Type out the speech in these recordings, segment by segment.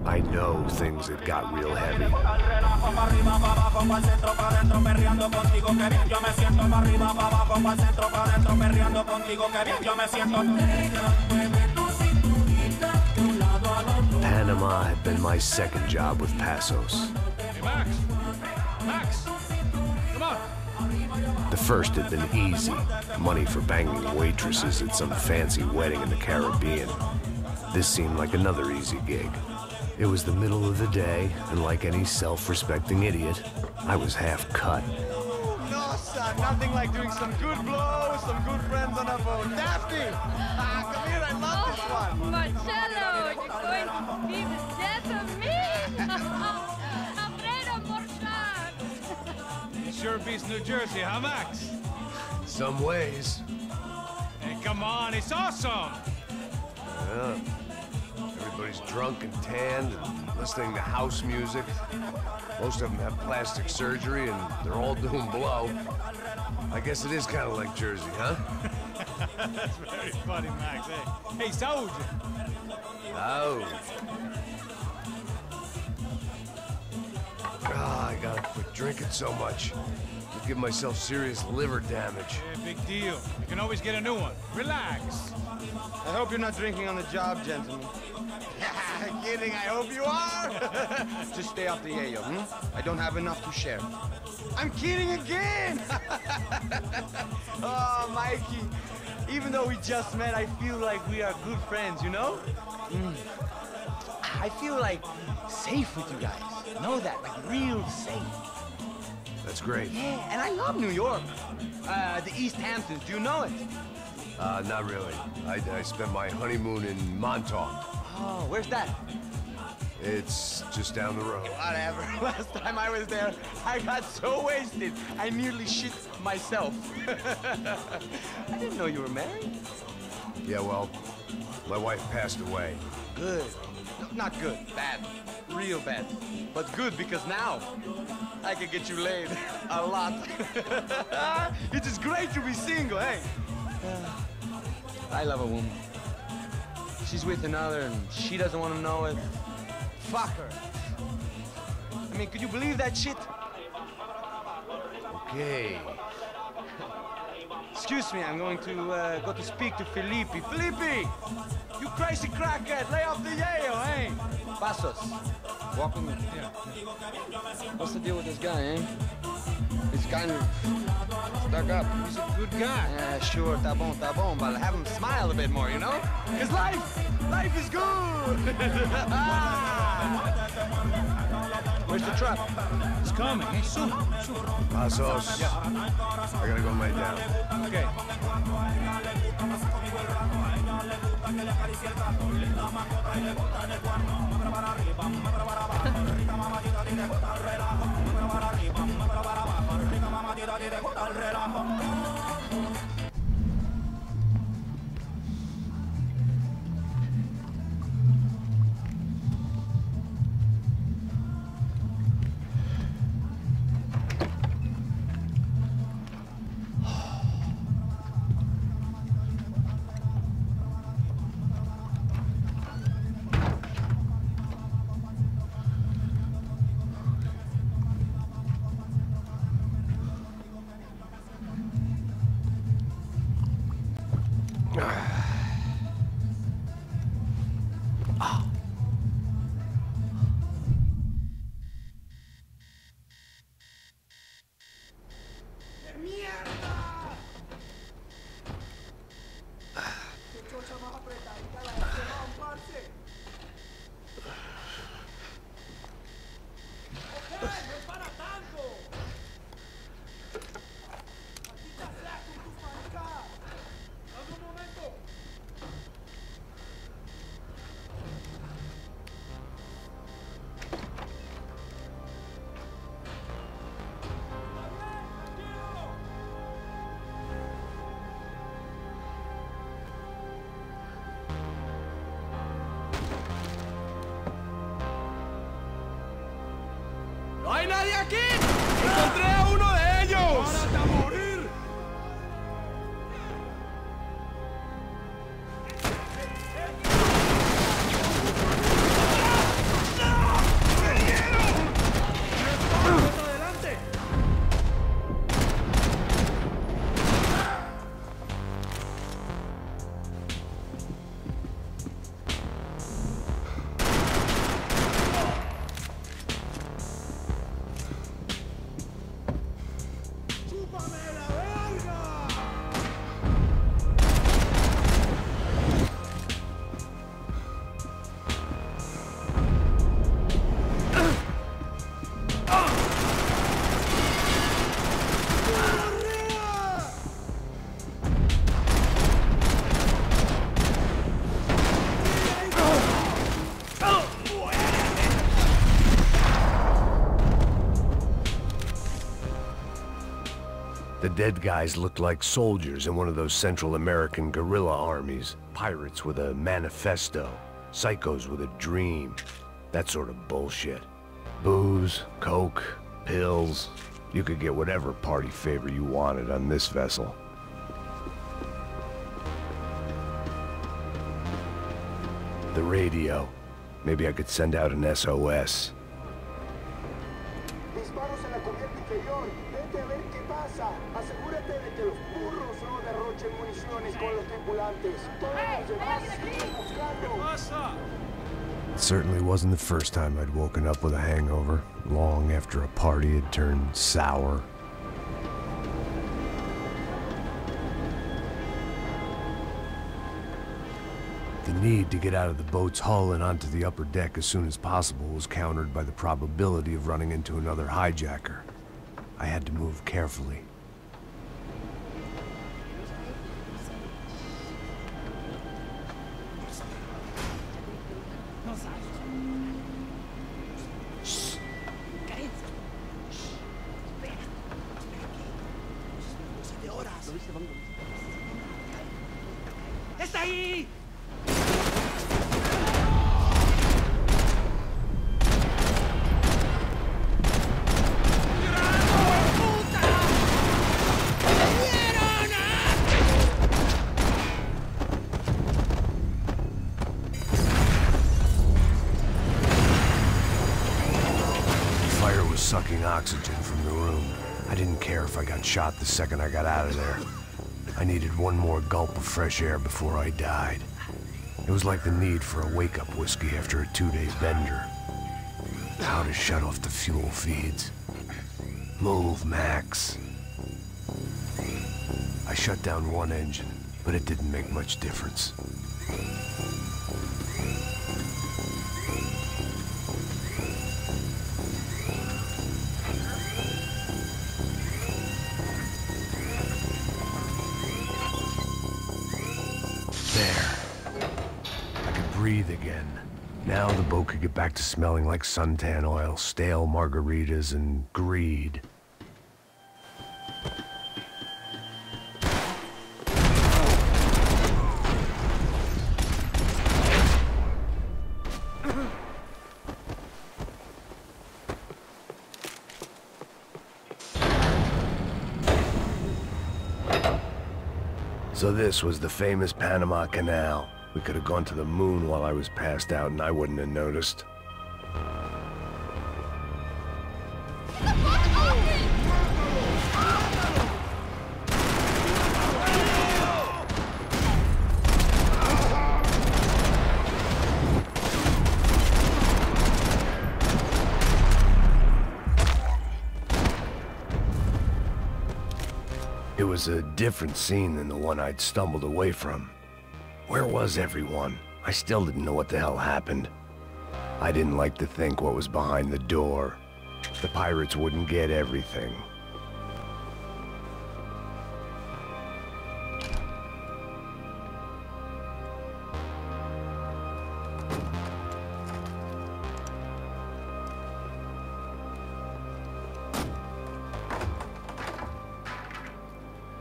I know things had got real heavy. Panama had been my second job with Passos. Hey, Max! Max! Come on! The first had been easy. Money for banging waitresses at some fancy wedding in the Caribbean. This seemed like another easy gig. It was the middle of the day, and like any self-respecting idiot, I was half cut. No, son, nothing like doing some good blows, some good friends on a boat. Daphne! Come here, I love this one. Marcello, you're going to be the death of me! Alfredo Morchat! It sure beats New Jersey, huh, Max? Some ways. Hey, come on, it's awesome! Yeah. Everybody's drunk and tanned and listening to house music. Most of them have plastic surgery and they're all doing blow. I guess it is kind of like Jersey, huh? That's very funny, Max. Hey, Saúde! Oh. Ah, I gotta quit drinking so much. I'll give myself serious liver damage. Yeah, big deal. You can always get a new one. Relax. I hope you're not drinking on the job, gentlemen. Kidding, I hope you are. Just stay off the yayo, I don't have enough to share. I'm kidding again! Oh, Mikey. Even though we just met, I feel like we are good friends, you know? I feel like safe with you guys. Know that, like real safe. That's great. Yeah, and I love New York. The East Hamptons, do you know it? Not really. I spent my honeymoon in Montauk. Oh, where's that? It's just down the road. Whatever. Last time I was there, I got so wasted, I nearly shit myself. I didn't know you were married. Yeah, well, my wife passed away. Good. No, not good. Bad. Real bad. But good because now I can get you laid a lot. It is great to be single, hey? I love a woman. She's with another and she doesn't want to know it. Fuck her. I mean, could you believe that shit? Okay. Excuse me, I'm going to go to speak to Felipe. Felipe! You crazy crackhead, lay off the yayo, eh? Passos, walk with me. Yeah. What's the deal with this guy, eh? He's kind of stuck up. He's a good guy. Yeah, sure, tá bom, but have him smile a bit more, you know? Because life is good! Where's the truck? It's coming. Hey, soon. Passos. Yeah. I gotta go lay down. Okay. ¡No hay nadie aquí! ¡Encontré a uno de ellos! ¡Párate a morir! ¡No! dead guys looked like soldiers in one of those Central American guerrilla armies. Pirates with a manifesto. Psychos with a dream. That sort of bullshit. Booze, coke, pills. You could get whatever party favor you wanted on this vessel. The radio. Maybe I could send out an SOS. Disparos en la cubierta inferior. Vete a ver qué pasa. Asegúrate de que los burros no derrochen municiones con los tripulantes. Todos los demás siguen buscando. It certainly wasn't the first time I'd woken up with a hangover, long after a party had turned sour. The need to get out of the boat's hull and onto the upper deck as soon as possible was countered by the probability of running into another hijacker. I had to move carefully. ¡Está ahí! Sucking oxygen from the room. I didn't care if I got shot the second I got out of there. I needed one more gulp of fresh air before I died. It was like the need for a wake-up whiskey after a 2-day bender. How to shut off the fuel feeds. Move, Max. I shut down one engine, but it didn't make much difference. Breathe again. Now the boat could get back to smelling like suntan oil, stale margaritas, and greed. So this was the famous Panama Canal. We could have gone to the moon while I was passed out and I wouldn't have noticed. It was a different scene than the one I'd stumbled away from. Where was everyone? I still didn't know what the hell happened. I didn't like to think what was behind the door. The pirates wouldn't get everything.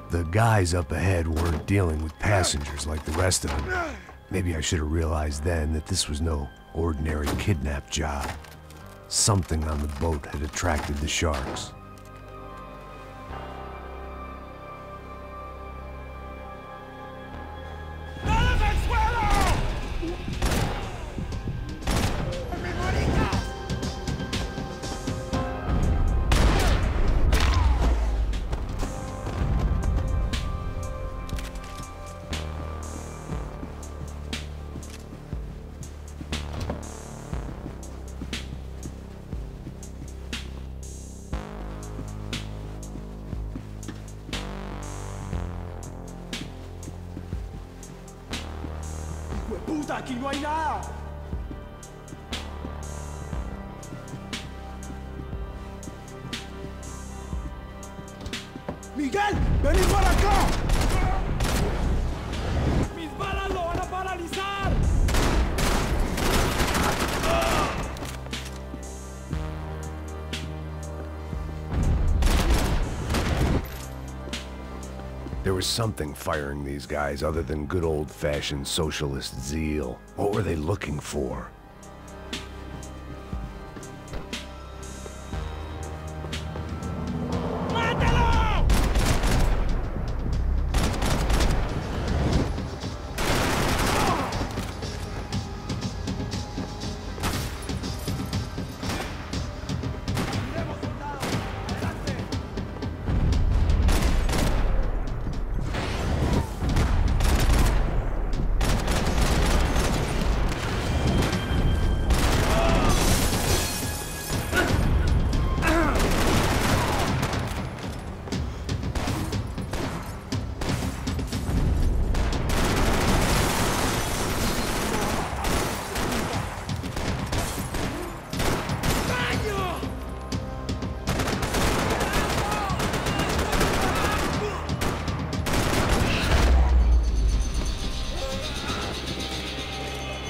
The guys up ahead weren't dealing with passengers like the rest of them. Maybe I should have realized then that this was no ordinary kidnap job. Something on the boat had attracted the sharks. ¡Puta, aquí no hay nada! ¡Miguel! ¡Vení para acá! ¡Mis balas lo van a paralizar! was something firing these guys other than good old-fashioned socialist zeal. What were they looking for?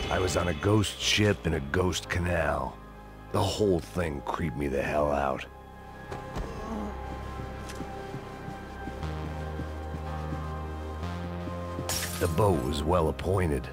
I was on a ghost ship in a ghost canal. The whole thing creeped me the hell out. The boat was well appointed.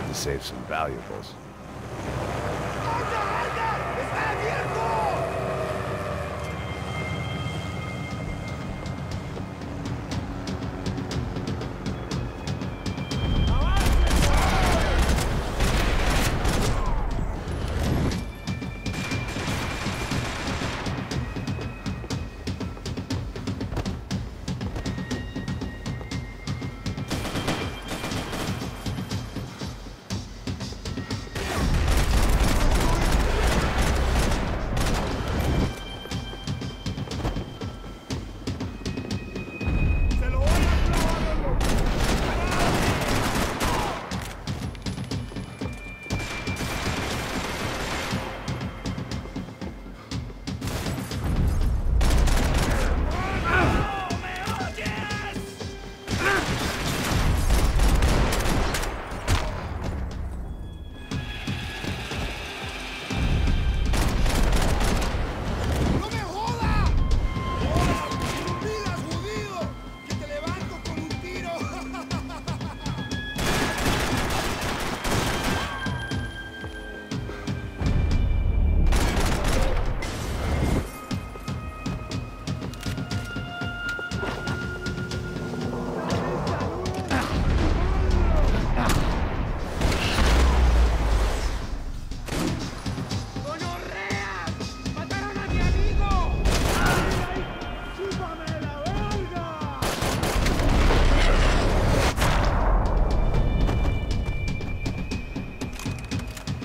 To save some valuables.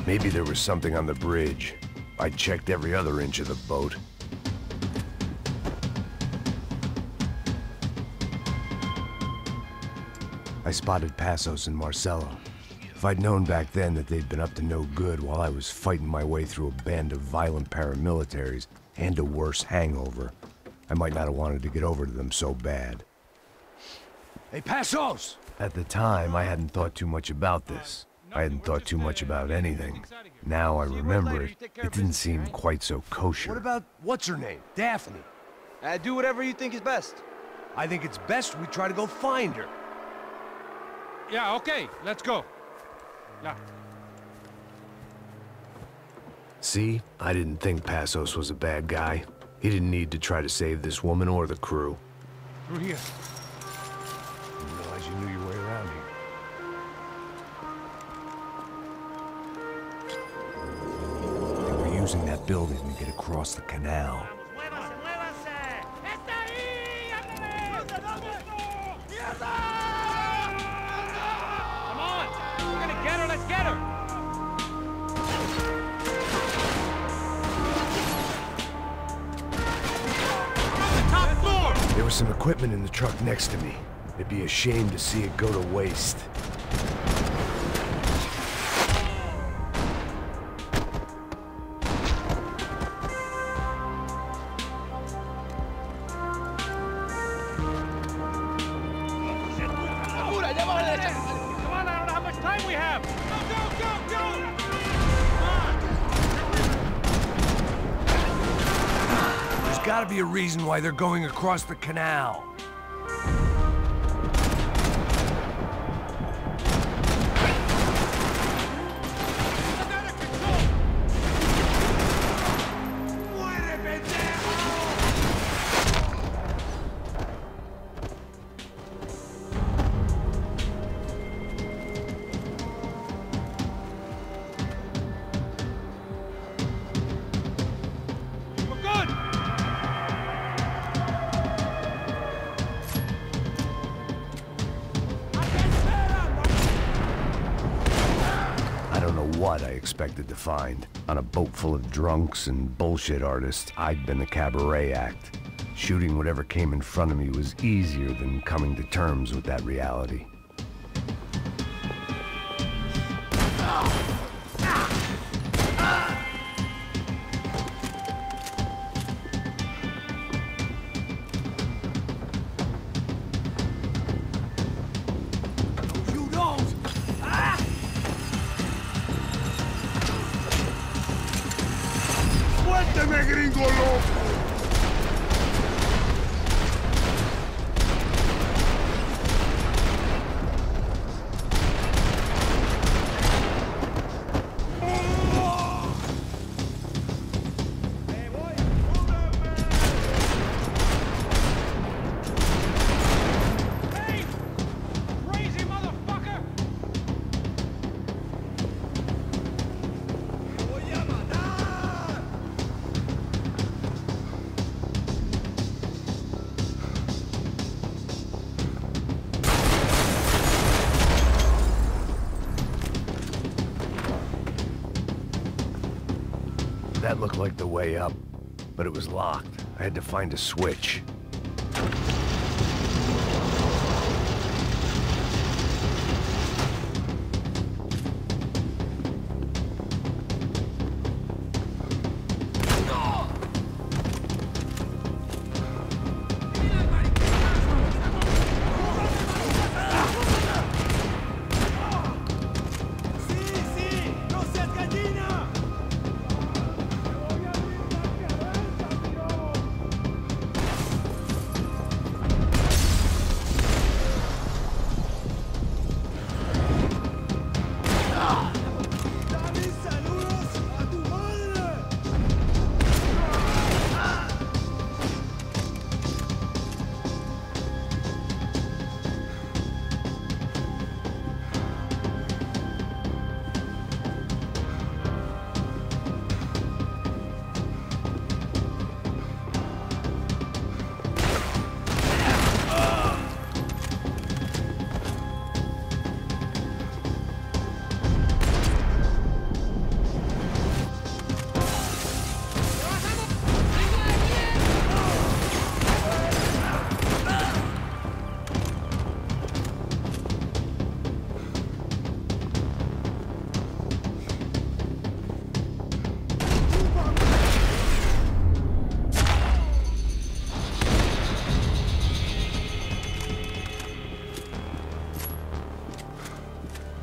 Maybe there was something on the bridge. I checked every other inch of the boat. I spotted Passos and Marcelo. If I'd known back then that they'd been up to no good while I was fighting my way through a band of violent paramilitaries and a worse hangover, I might not have wanted to get over to them so bad. Hey, Passos! At the time, I hadn't thought too much about this. I hadn't thought too much about anything. Now I remember it, it didn't seem quite so kosher. What about, what's her name? Daphne. Do whatever you think is best. I think it's best we try to go find her. Yeah, okay, let's go. Yeah. See? I didn't think Passos was a bad guy. He didn't need to try to save this woman or the crew. Through here. using that building to get across the canal. ¡Muévanse, muévanse! ¡Está ahí! ¡Ándale! Come on! We're gonna get her, let's get her! On the top floor! There was some equipment in the truck next to me. It'd be a shame to see it go to waste. Come on, I don't know how much time we have! Go! There's gotta be a reason why they're going across the canal. We're good! I don't know what I expected to find. On a boat full of drunks and bullshit artists, I'd been the cabaret act. Shooting whatever came in front of me was easier than coming to terms with that reality. You don't! ¡Suélteme, gringo loco! Hey! Crazy motherfucker! That looked like the way up, but it was locked. I had to find a switch.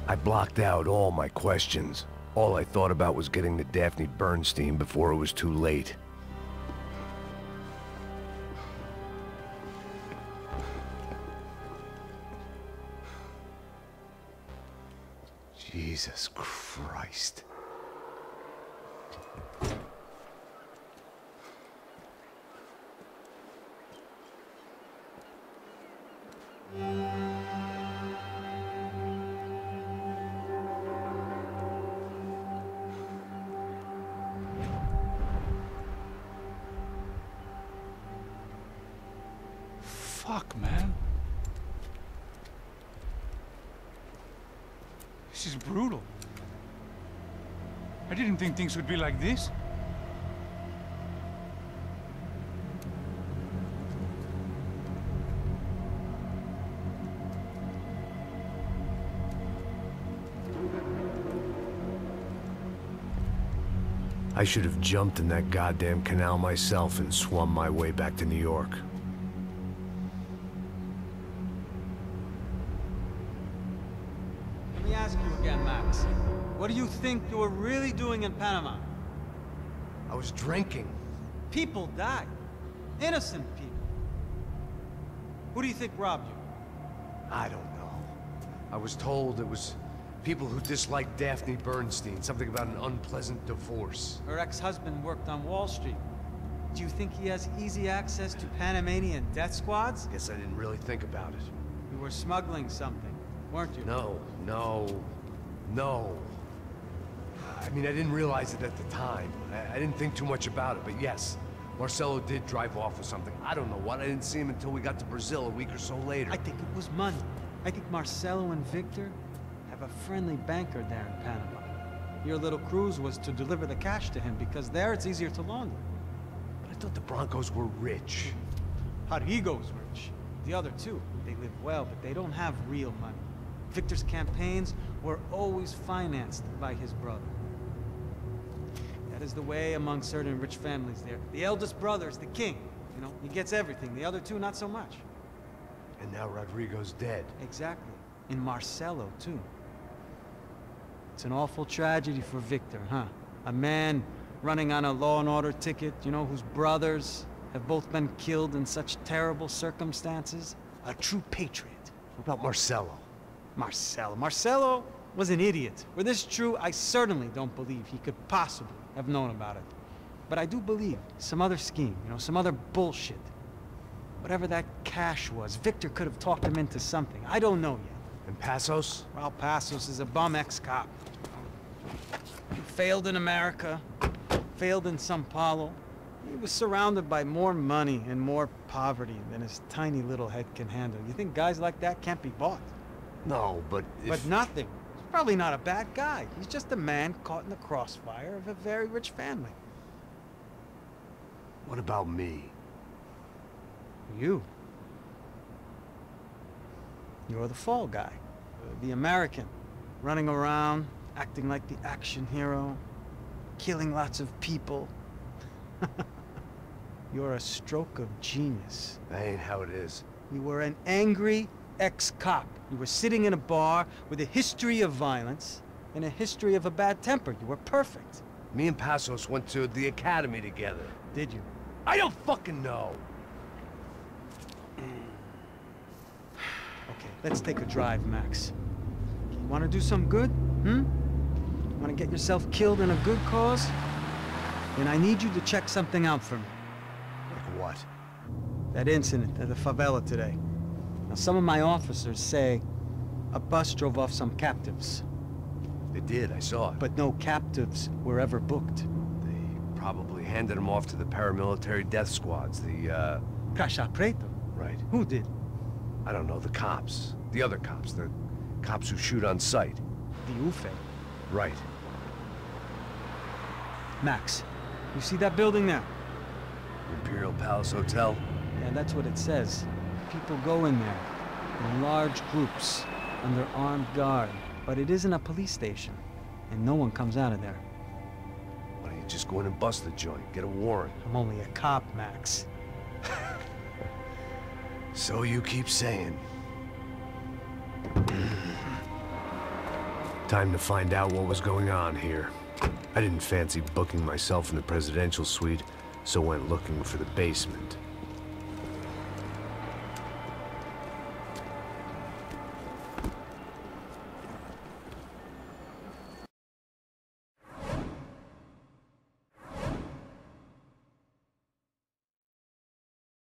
I blocked out all my questions. All I thought about was getting to Daphne Bernstein before it was too late. Jesus Christ. This is brutal. I didn't think things would be like this. I should have jumped in that goddamn canal myself and swum my way back to New York. Let me ask you again, Max. What do you think you were really doing in Panama? I was drinking. People died. Innocent people. Who do you think robbed you? I don't know. I was told it was people who disliked Daphne Bernstein, something about an unpleasant divorce. Her ex-husband worked on Wall Street. Do you think he has easy access to Panamanian death squads? Guess I didn't really think about it. You were smuggling something, weren't you? No. I mean, I didn't realize it at the time. I didn't think too much about it, but yes, Marcelo did drive off with something. I don't know what. I didn't see him until we got to Brazil a week or so later. I think it was money. I think Marcelo and Victor have a friendly banker there in Panama. Your little cruise was to deliver the cash to him because there it's easier to launder. But I thought the Broncos were rich. Rodrigo's rich. The other two, they live well, but they don't have real money. Victor's campaigns were always financed by his brother. That is the way among certain rich families there. The eldest brother is the king. You know, he gets everything. The other two, not so much. And now Rodrigo's dead. Exactly. And Marcelo, too. It's an awful tragedy for Victor, huh? A man running on a law and order ticket, you know, whose brothers have both been killed in such terrible circumstances. A true patriot. What about Marcelo? Marcelo was an idiot. Were this true, I certainly don't believe he could possibly have known about it. But I do believe some other scheme, you know, some other bullshit. Whatever that cash was, Victor could have talked him into something. I don't know yet. And Passos? Well, Passos is a bum ex-cop. He failed in America, failed in Sao Paulo. He was surrounded by more money and more poverty than his tiny little head can handle. You think guys like that can't be bought? No, but But nothing. He's probably not a bad guy. He's just a man caught in the crossfire of a very rich family. What about me? You. You're the fall guy. The American. Running around, acting like the action hero. Killing lots of people. You're a stroke of genius. That ain't how it is. You were an angry ex-cop. You were sitting in a bar with a history of violence and a history of a bad temper. You were perfect. Me and Passos went to the academy together. Did you? I don't fucking know. Okay, let's take a drive, Max. You want to do some good? Want to get yourself killed in a good cause? Then I need you to check something out for me. Like what? That incident at the favela today. Now, some of my officers say a bus drove off some captives. They did, I saw it. But no captives were ever booked. They probably handed them off to the paramilitary death squads, the, Caixa Preto? Right. Who did? I don't know, the cops. The other cops, the cops who shoot on sight. The UFE. Right. Max, you see that building there? Imperial Palace Hotel? Yeah, that's what it says. People go in there, in large groups, under armed guard. But it isn't a police station, and no one comes out of there. Why don't you just go in and bust the joint, get a warrant? I'm only a cop, Max. So you keep saying. Time to find out what was going on here. I didn't fancy booking myself in the presidential suite, so went looking for the basement.